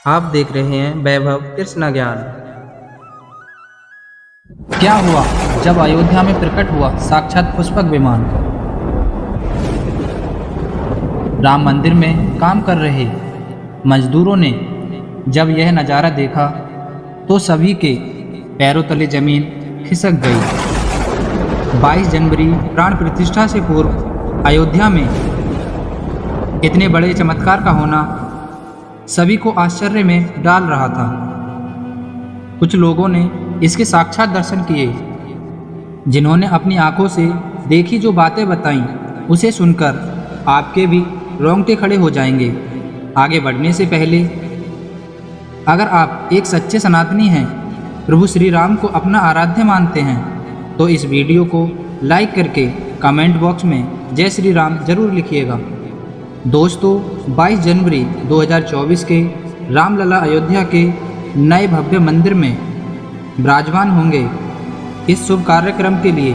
आप देख रहे हैं वैभव कृष्ण ज्ञान। क्या हुआ जब अयोध्या में प्रकट हुआ साक्षात पुष्पक विमान। राम मंदिर में काम कर रहे मजदूरों ने जब यह नज़ारा देखा तो सभी के पैरों तले जमीन खिसक गई। 22 जनवरी प्राण प्रतिष्ठा से पूर्व अयोध्या में इतने बड़े चमत्कार का होना सभी को आश्चर्य में डाल रहा था। कुछ लोगों ने इसके साक्षात दर्शन किए, जिन्होंने अपनी आंखों से देखी जो बातें बताईं उसे सुनकर आपके भी रोंगटे खड़े हो जाएंगे। आगे बढ़ने से पहले अगर आप एक सच्चे सनातनी हैं, प्रभु श्री राम को अपना आराध्य मानते हैं, तो इस वीडियो को लाइक करके कमेंट बॉक्स में जय श्री राम जरूर लिखिएगा। दोस्तों, 22 जनवरी 2024 के रामलला अयोध्या के नए भव्य मंदिर में विराजमान होंगे। इस शुभ कार्यक्रम के लिए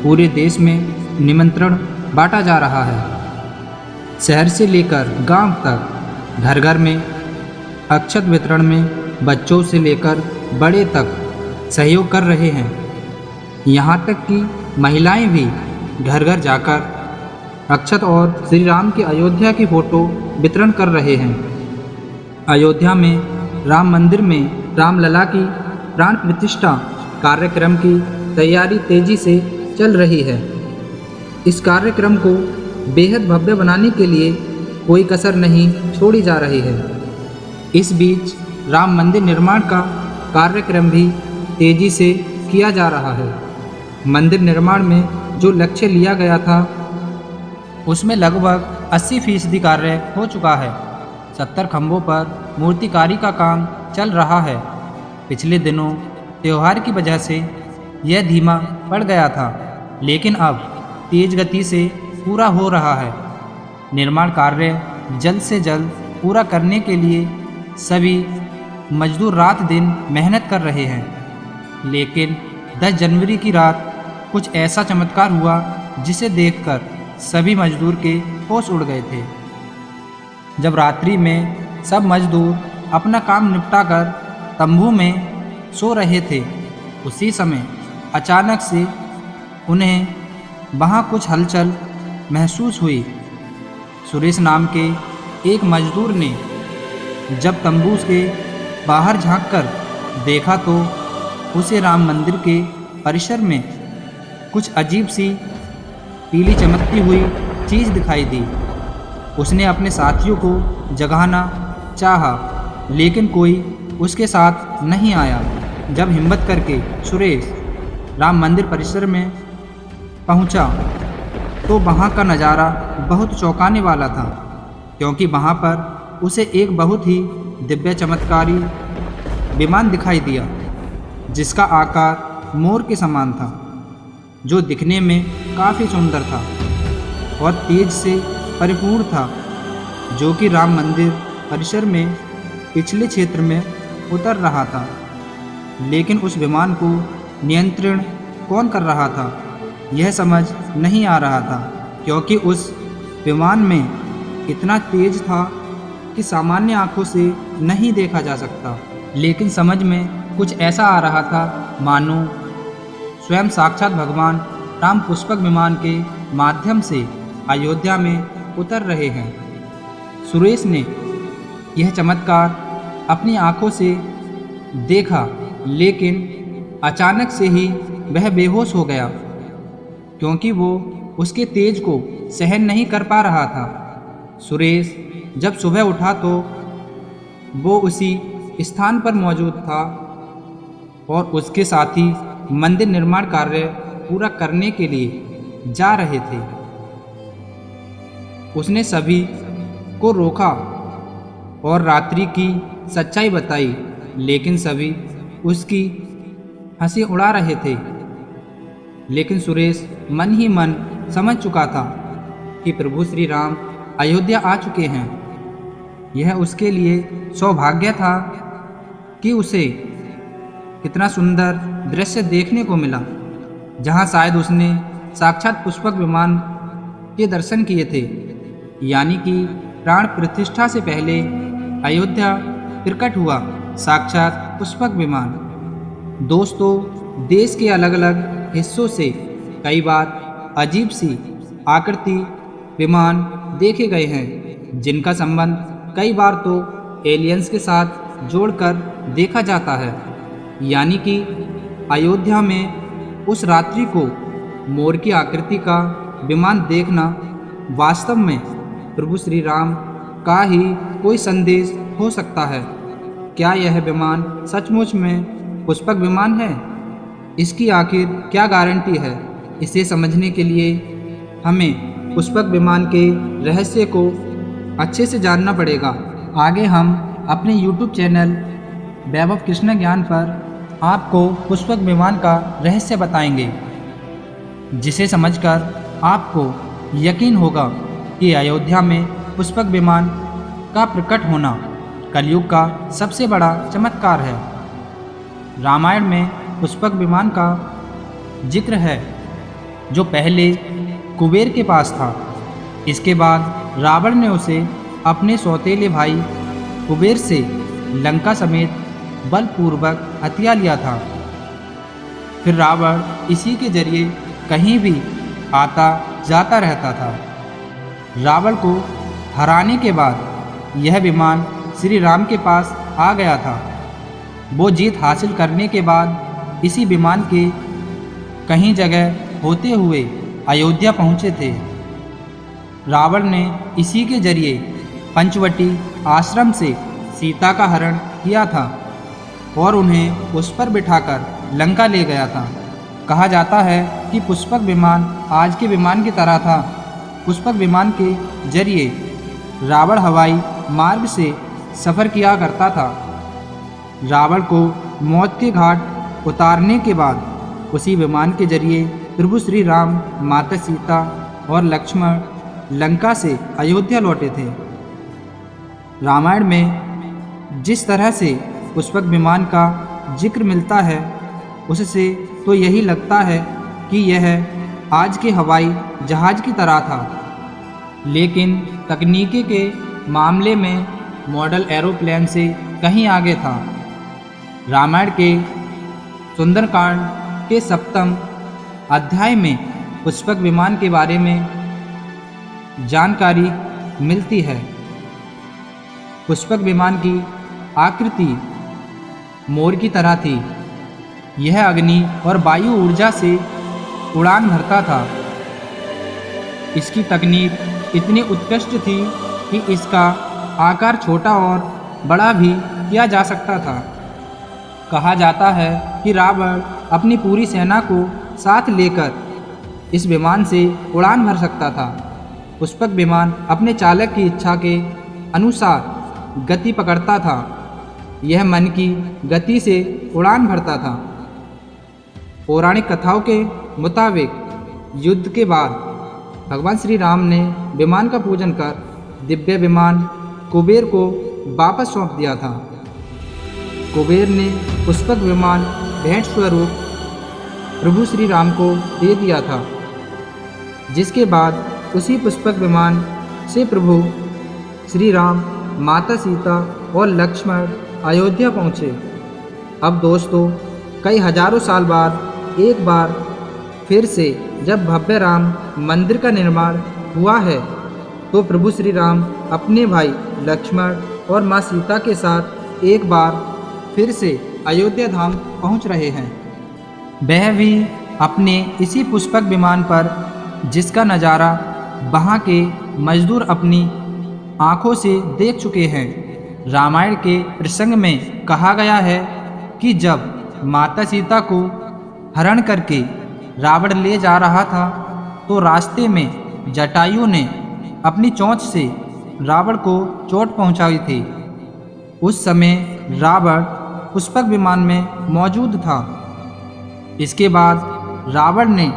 पूरे देश में निमंत्रण बांटा जा रहा है। शहर से लेकर गांव तक घर घर में अक्षत वितरण में बच्चों से लेकर बड़े तक सहयोग कर रहे हैं। यहाँ तक कि महिलाएं भी घर घर जाकर अक्षत और श्री राम की अयोध्या की फोटो वितरण कर रहे हैं। अयोध्या में राम मंदिर में रामलला की प्राण प्रतिष्ठा कार्यक्रम की तैयारी तेजी से चल रही है। इस कार्यक्रम को बेहद भव्य बनाने के लिए कोई कसर नहीं छोड़ी जा रही है। इस बीच राम मंदिर निर्माण का कार्यक्रम भी तेजी से किया जा रहा है। मंदिर निर्माण में जो लक्ष्य लिया गया था उसमें लगभग 80% कार्य हो चुका है। 70 खंभों पर मूर्तिकारी का काम चल रहा है। पिछले दिनों त्यौहार की वजह से यह धीमा पड़ गया था, लेकिन अब तेज गति से पूरा हो रहा है। निर्माण कार्य जल्द से जल्द पूरा करने के लिए सभी मजदूर रात दिन मेहनत कर रहे हैं। लेकिन 10 जनवरी की रात कुछ ऐसा चमत्कार हुआ जिसे देखकर सभी मजदूर के होश उड़ गए थे। जब रात्रि में सब मजदूर अपना काम निपटाकर तंबू में सो रहे थे, उसी समय अचानक से उन्हें वहाँ कुछ हलचल महसूस हुई। सुरेश नाम के एक मजदूर ने जब तंबू के बाहर झांककर देखा तो उसे राम मंदिर के परिसर में कुछ अजीब सी पीली चमकती हुई चीज़ दिखाई दी। उसने अपने साथियों को जगाना चाहा, लेकिन कोई उसके साथ नहीं आया। जब हिम्मत करके सुरेश राम मंदिर परिसर में पहुंचा तो वहां का नज़ारा बहुत चौंकाने वाला था, क्योंकि वहां पर उसे एक बहुत ही दिव्य चमत्कारी विमान दिखाई दिया, जिसका आकार मोर के समान था, जो दिखने में काफ़ी सुंदर था और तेज से परिपूर्ण था, जो कि राम मंदिर परिसर में पिछले क्षेत्र में उतर रहा था। लेकिन उस विमान को नियंत्रण कौन कर रहा था, यह समझ नहीं आ रहा था, क्योंकि उस विमान में इतना तेज था कि सामान्य आंखों से नहीं देखा जा सकता। लेकिन समझ में कुछ ऐसा आ रहा था मानो स्वयं साक्षात भगवान राम पुष्पक विमान के माध्यम से अयोध्या में उतर रहे हैं। सुरेश ने यह चमत्कार अपनी आंखों से देखा, लेकिन अचानक से ही वह बेहोश हो गया, क्योंकि वो उसके तेज को सहन नहीं कर पा रहा था। सुरेश जब सुबह उठा तो वो उसी स्थान पर मौजूद था और उसके साथी मंदिर निर्माण कार्य पूरा करने के लिए जा रहे थे। उसने सभी को रोका और रात्रि की सच्चाई बताई, लेकिन सभी उसकी हंसी उड़ा रहे थे। लेकिन सुरेश मन ही मन समझ चुका था कि प्रभु श्री राम अयोध्या आ चुके हैं। यह उसके लिए सौभाग्य था कि उसे कितना सुंदर दृश्य देखने को मिला, जहां शायद उसने साक्षात पुष्पक विमान के दर्शन किए थे। यानी कि प्राण प्रतिष्ठा से पहले अयोध्या प्रकट हुआ साक्षात पुष्पक विमान। दोस्तों, देश के अलग अलग हिस्सों से कई बार अजीब सी आकृति विमान देखे गए हैं, जिनका संबंध कई बार तो एलियंस के साथ जोड़कर देखा जाता है। यानी कि अयोध्या में उस रात्रि को मोर की आकृति का विमान देखना वास्तव में प्रभु श्री राम का ही कोई संदेश हो सकता है। क्या यह विमान सचमुच में पुष्पक विमान है? इसकी आखिर क्या गारंटी है? इसे समझने के लिए हमें पुष्पक विमान के रहस्य को अच्छे से जानना पड़ेगा। आगे हम अपने YouTube चैनल वैभव कृष्ण ज्ञान पर आपको पुष्पक विमान का रहस्य बताएंगे, जिसे समझकर आपको यकीन होगा कि अयोध्या में पुष्पक विमान का प्रकट होना कलयुग का सबसे बड़ा चमत्कार है। रामायण में पुष्पक विमान का जिक्र है, जो पहले कुबेर के पास था। इसके बाद रावण ने उसे अपने सौतेले भाई कुबेर से लंका समेत बलपूर्वक हथिया लिया था। फिर रावण इसी के जरिए कहीं भी आता जाता रहता था। रावण को हराने के बाद यह विमान श्री राम के पास आ गया था। वो जीत हासिल करने के बाद इसी विमान के कहीं जगह होते हुए अयोध्या पहुँचे थे। रावण ने इसी के जरिए पंचवटी आश्रम से सीता का हरण किया था और उन्हें उस पर बिठाकर लंका ले गया था। कहा जाता है कि पुष्पक विमान आज के विमान की तरह था। पुष्पक विमान के जरिए रावण हवाई मार्ग से सफ़र किया करता था। रावण को मौत के घाट उतारने के बाद उसी विमान के जरिए प्रभु श्री राम, माता सीता और लक्ष्मण लंका से अयोध्या लौटे थे। रामायण में जिस तरह से पुष्पक विमान का जिक्र मिलता है, उससे तो यही लगता है कि यह आज के हवाई जहाज़ की तरह था, लेकिन तकनीकी के मामले में मॉडल एरोप्लेन से कहीं आगे था। रामायण के सुंदरकांड के 7वें अध्याय में पुष्पक विमान के बारे में जानकारी मिलती है। पुष्पक विमान की आकृति मोर की तरह थी। यह अग्नि और वायु ऊर्जा से उड़ान भरता था। इसकी तकनीक इतनी उत्कृष्ट थी कि इसका आकार छोटा और बड़ा भी किया जा सकता था। कहा जाता है कि रावण अपनी पूरी सेना को साथ लेकर इस विमान से उड़ान भर सकता था। पुष्पक विमान अपने चालक की इच्छा के अनुसार गति पकड़ता था। यह मन की गति से उड़ान भरता था। पौराणिक कथाओं के मुताबिक युद्ध के बाद भगवान श्री राम ने विमान का पूजन कर दिव्य विमान कुबेर को वापस सौंप दिया था। कुबेर ने पुष्पक विमान भेंट स्वरूप प्रभु श्री राम को दे दिया था, जिसके बाद उसी पुष्पक विमान से प्रभु श्री राम, माता सीता और लक्ष्मण अयोध्या पहुँचे। अब दोस्तों, कई हजारों साल बाद एक बार फिर से जब भव्य राम मंदिर का निर्माण हुआ है, तो प्रभु श्री राम अपने भाई लक्ष्मण और माँ सीता के साथ एक बार फिर से अयोध्या धाम पहुँच रहे हैं। वह भी अपने इसी पुष्पक विमान पर, जिसका नज़ारा वहाँ के मजदूर अपनी आँखों से देख चुके हैं। रामायण के प्रसंग में कहा गया है कि जब माता सीता को हरण करके रावण ले जा रहा था, तो रास्ते में जटायु ने अपनी चोंच से रावण को चोट पहुंचाई थी। उस समय रावण पुष्पक विमान में मौजूद था। इसके बाद रावण ने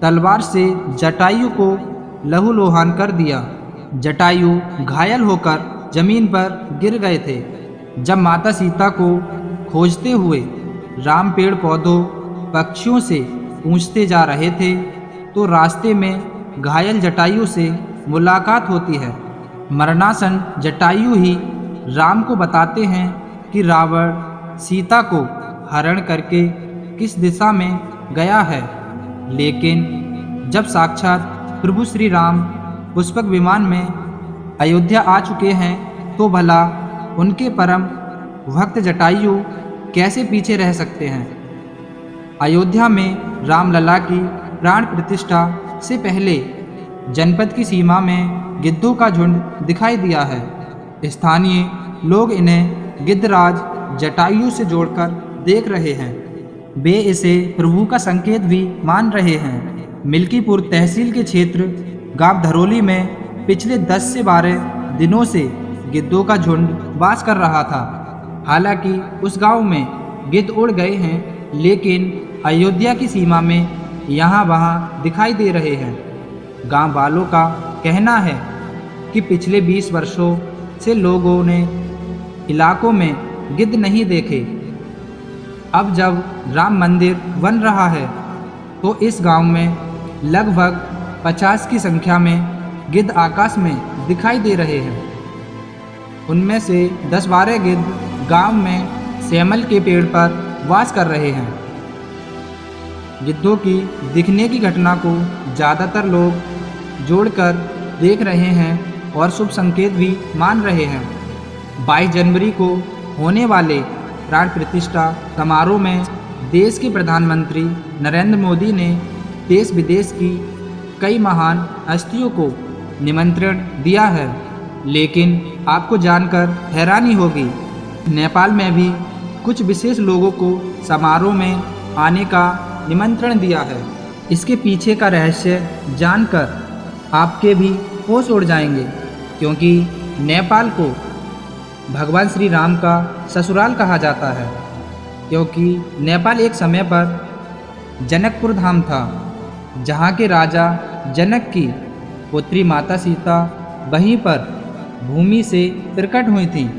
तलवार से जटायु को लहूलुहान कर दिया। जटायु घायल होकर जमीन पर गिर गए थे। जब माता सीता को खोजते हुए राम पेड़ पौधों, पक्षियों से पूछते जा रहे थे, तो रास्ते में घायल जटायु से मुलाकात होती है। मरणासन जटायु ही राम को बताते हैं कि रावण सीता को हरण करके किस दिशा में गया है। लेकिन जब साक्षात प्रभु श्री राम पुष्पक विमान में अयोध्या आ चुके हैं तो भला उनके परम भक्त जटायु कैसे पीछे रह सकते हैं। अयोध्या में रामलला की प्राण प्रतिष्ठा से पहले जनपद की सीमा में गिद्धों का झुंड दिखाई दिया है। स्थानीय लोग इन्हें गिद्धराज जटायु से जोड़कर देख रहे हैं। वे इसे प्रभु का संकेत भी मान रहे हैं। मिल्कीपुर तहसील के क्षेत्र गांव धरोली में पिछले 10 से 12 दिनों से गिद्धों का झुंड वास कर रहा था। हालांकि उस गांव में गिद्ध उड़ गए हैं, लेकिन अयोध्या की सीमा में यहाँ वहाँ दिखाई दे रहे हैं। गांव वालों का कहना है कि पिछले 20 वर्षों से लोगों ने इलाकों में गिद्ध नहीं देखे। अब जब राम मंदिर बन रहा है तो इस गांव में लगभग 50 की संख्या में गिद्ध आकाश में दिखाई दे रहे हैं। उनमें से 10-12 गिद्ध गांव में सेमल के पेड़ पर वास कर रहे हैं। गिद्धों की दिखने की घटना को ज़्यादातर लोग जोड़कर देख रहे हैं और शुभ संकेत भी मान रहे हैं। 22 जनवरी को होने वाले प्राण प्रतिष्ठा समारोह में देश के प्रधानमंत्री नरेंद्र मोदी ने देश विदेश की कई महान हस्तियों को निमंत्रण दिया है। लेकिन आपको जानकर हैरानी होगी, नेपाल में भी कुछ विशेष लोगों को समारोह में आने का निमंत्रण दिया है। इसके पीछे का रहस्य जानकर आपके भी होश उड़ जाएंगे, क्योंकि नेपाल को भगवान श्री राम का ससुराल कहा जाता है। क्योंकि नेपाल एक समय पर जनकपुर धाम था, जहाँ के राजा जनक की पुत्री माता सीता वहीं पर भूमि से प्रकट हुई थी।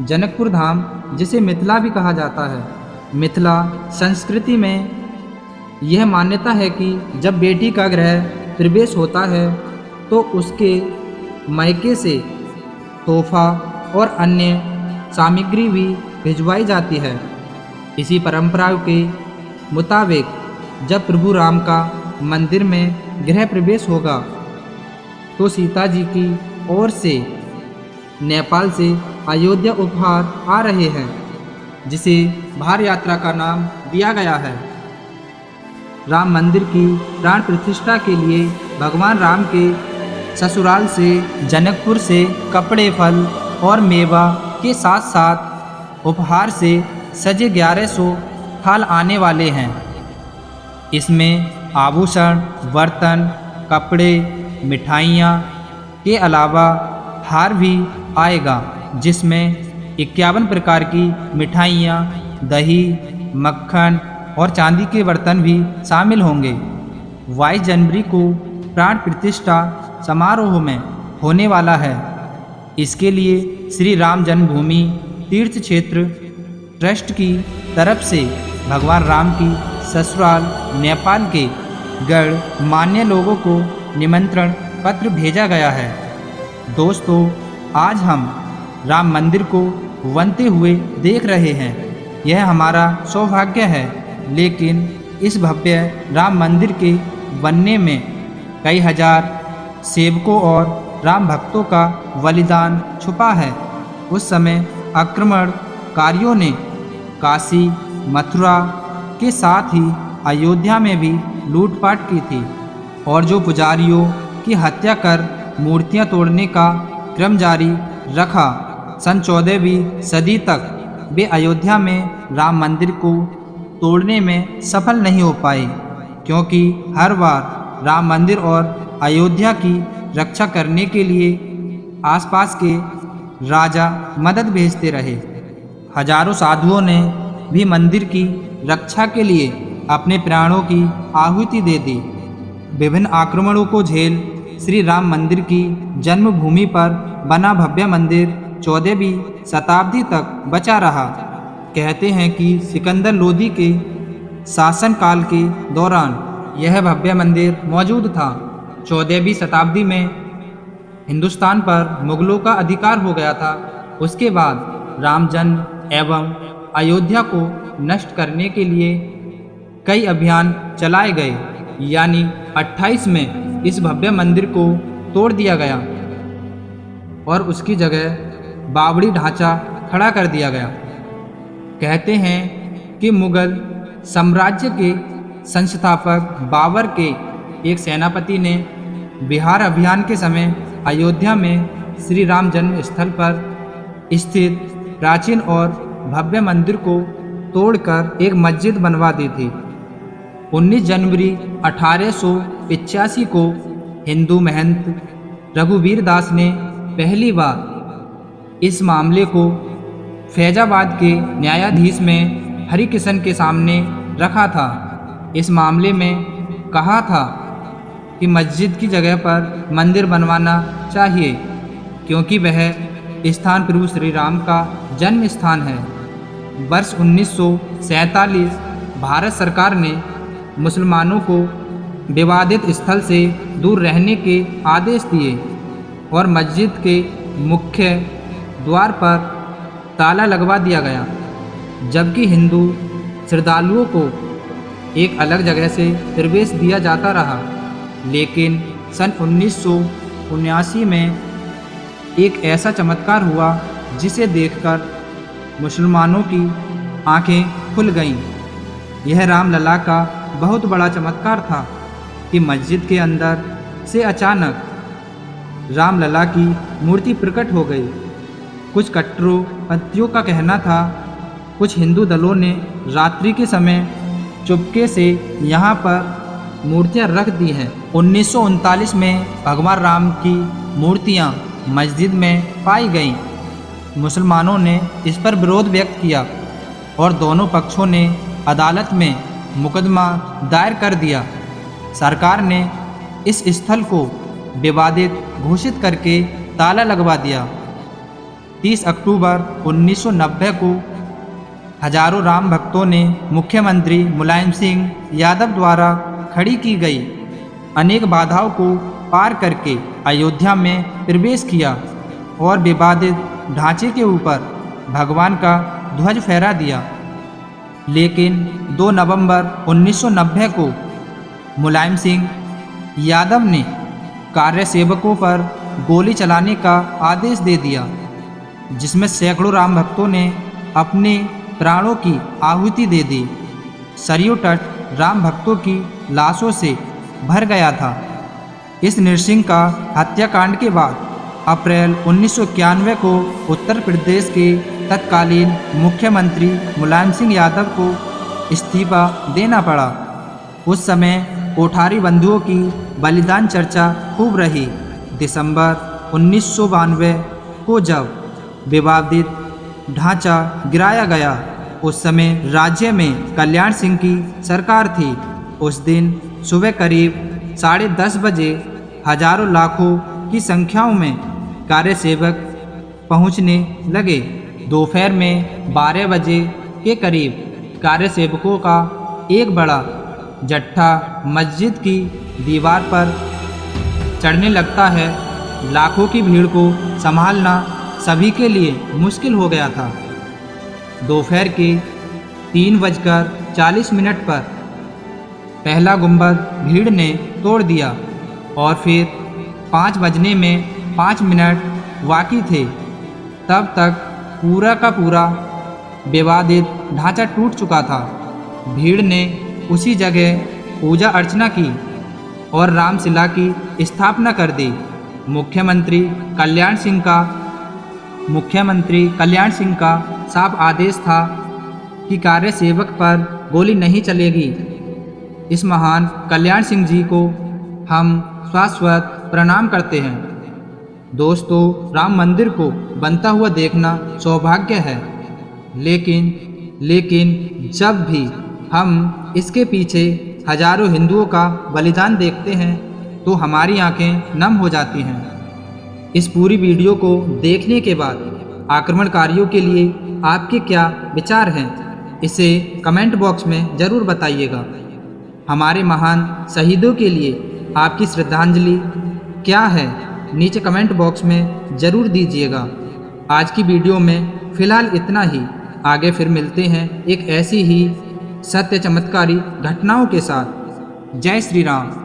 जनकपुर धाम जिसे मिथिला भी कहा जाता है। मिथिला संस्कृति में यह मान्यता है कि जब बेटी का गृह प्रवेश होता है तो उसके मायके से तोहफा और अन्य सामग्री भी भिजवाई जाती है। इसी परंपरा के मुताबिक जब प्रभु राम का मंदिर में गृह प्रवेश होगा तो सीता जी की ओर से नेपाल से अयोध्या उपहार आ रहे हैं, जिसे भार यात्रा का नाम दिया गया है। राम मंदिर की प्राण प्रतिष्ठा के लिए भगवान राम के ससुराल से जनकपुर से कपड़े, फल और मेवा के साथ साथ उपहार से सजे 1100 थाल आने वाले हैं। इसमें आभूषण, बर्तन, कपड़े, मिठाइयाँ के अलावा हार भी आएगा, जिसमें 51 प्रकार की मिठाइयाँ, दही, मक्खन और चांदी के बर्तन भी शामिल होंगे। 22 जनवरी को प्राण प्रतिष्ठा समारोह में होने वाला है। इसके लिए श्री राम जन्मभूमि तीर्थ क्षेत्र ट्रस्ट की तरफ से भगवान राम की ससुराल नेपाल के गणमान्य लोगों को निमंत्रण पत्र भेजा गया है। दोस्तों, आज हम राम मंदिर को बनते हुए देख रहे हैं। यह हमारा सौभाग्य है, लेकिन इस भव्य राम मंदिर के बनने में कई हजार सेवकों और राम भक्तों का बलिदान छुपा है। उस समय आक्रमणकारियों ने काशी, मथुरा के साथ ही अयोध्या में भी लूटपाट की थी और जो पुजारियों की हत्या कर मूर्तियां तोड़ने का क्रम जारी रखा। सन 14वीं सदी तक वे अयोध्या में राम मंदिर को तोड़ने में सफल नहीं हो पाए, क्योंकि हर बार राम मंदिर और अयोध्या की रक्षा करने के लिए आसपास के राजा मदद भेजते रहे। हजारों साधुओं ने भी मंदिर की रक्षा के लिए अपने प्राणों की आहुति दे दी। विभिन्न आक्रमणों को झेल श्री राम मंदिर की जन्मभूमि पर बना भव्य मंदिर 14वीं शताब्दी तक बचा रहा। कहते हैं कि सिकंदर लोदी के शासनकाल के दौरान यह भव्य मंदिर मौजूद था। 14वीं शताब्दी में हिंदुस्तान पर मुगलों का अधिकार हो गया था, उसके बाद राम जन्म एवं अयोध्या को नष्ट करने के लिए कई अभियान चलाए गए, यानी 28 में इस भव्य मंदिर को तोड़ दिया गया और उसकी जगह बावड़ी ढांचा खड़ा कर दिया गया। कहते हैं कि मुगल साम्राज्य के संस्थापक बाबर के एक सेनापति ने बिहार अभियान के समय अयोध्या में श्री राम जन्म स्थल पर स्थित प्राचीन और भव्य मंदिर को तोड़कर एक मस्जिद बनवा दी थी। 19 जनवरी 1885 को हिंदू महंत रघुवीर दास ने पहली बार इस मामले को फैजाबाद के न्यायाधीश में हरिकिशन के सामने रखा था। इस मामले में कहा था कि मस्जिद की जगह पर मंदिर बनवाना चाहिए, क्योंकि वह स्थान प्रभु श्री राम का जन्म स्थान है। वर्ष 1947 भारत सरकार ने मुसलमानों को विवादित स्थल से दूर रहने के आदेश दिए और मस्जिद के मुख्य द्वार पर ताला लगवा दिया गया, जबकि हिंदू श्रद्धालुओं को एक अलग जगह से प्रवेश दिया जाता रहा। लेकिन सन 1979 में एक ऐसा चमत्कार हुआ जिसे देखकर मुसलमानों की आंखें खुल गईं। यह रामलला का बहुत बड़ा चमत्कार था कि मस्जिद के अंदर से अचानक रामलला की मूर्ति प्रकट हो गई। कुछ कट्टरपंथियों का कहना था कुछ हिंदू दलों ने रात्रि के समय चुपके से यहाँ पर मूर्तियाँ रख दी हैं। 1939 में भगवान राम की मूर्तियाँ मस्जिद में पाई गईं। मुसलमानों ने इस पर विरोध व्यक्त किया और दोनों पक्षों ने अदालत में मुकदमा दायर कर दिया। सरकार ने इस स्थल को विवादित घोषित करके ताला लगवा दिया। 30 अक्टूबर 1990 को हजारों राम भक्तों ने मुख्यमंत्री मुलायम सिंह यादव द्वारा खड़ी की गई अनेक बाधाओं को पार करके अयोध्या में प्रवेश किया और विवादित ढांचे के ऊपर भगवान का ध्वज फहरा दिया। लेकिन 2 नवंबर 1990 को मुलायम सिंह यादव ने कार्यसेवकों पर गोली चलाने का आदेश दे दिया, जिसमें सैकड़ों राम भक्तों ने अपने प्राणों की आहुति दे दी। सरयू तट राम भक्तों की लाशों से भर गया था। इस नृसिंह का हत्याकांड के बाद अप्रैल 1991 को उत्तर प्रदेश के तत्कालीन मुख्यमंत्री मुलायम सिंह यादव को इस्तीफा देना पड़ा। उस समय कोठारी बंधुओं की बलिदान चर्चा खूब रही। दिसंबर 1992 को जब विवादित ढांचा गिराया गया, उस समय राज्य में कल्याण सिंह की सरकार थी। उस दिन सुबह करीब 10:30 बजे हजारों लाखों की संख्याओं में कार्यसेवक पहुंचने लगे। दोपहर में 12 बजे के करीब कार्यसेवकों का एक बड़ा जत्था मस्जिद की दीवार पर चढ़ने लगता है। लाखों की भीड़ को संभालना सभी के लिए मुश्किल हो गया था। दोपहर के 3:40 पर पहला गुंबद भीड़ ने तोड़ दिया और फिर 5 बजने में 5 मिनट बाकी थे। तब तक पूरा का पूरा विवादित ढांचा टूट चुका था। भीड़ ने उसी जगह पूजा अर्चना की और रामशिला की स्थापना कर दी। मुख्यमंत्री कल्याण सिंह का साफ आदेश था कि कार्यसेवक पर गोली नहीं चलेगी। इस महान कल्याण सिंह जी को हम शाश्वत प्रणाम करते हैं। दोस्तों, राम मंदिर को बनता हुआ देखना सौभाग्य है, लेकिन जब भी हम इसके पीछे हजारों हिंदुओं का बलिदान देखते हैं तो हमारी आंखें नम हो जाती हैं। इस पूरी वीडियो को देखने के बाद आक्रमणकारियों के लिए आपके क्या विचार हैं, इसे कमेंट बॉक्स में ज़रूर बताइएगा। हमारे महान शहीदों के लिए आपकी श्रद्धांजलि क्या है, नीचे कमेंट बॉक्स में ज़रूर दीजिएगा। आज की वीडियो में फ़िलहाल इतना ही। आगे फिर मिलते हैं एक ऐसी ही सत्य चमत्कारी घटनाओं के साथ। जय श्री राम।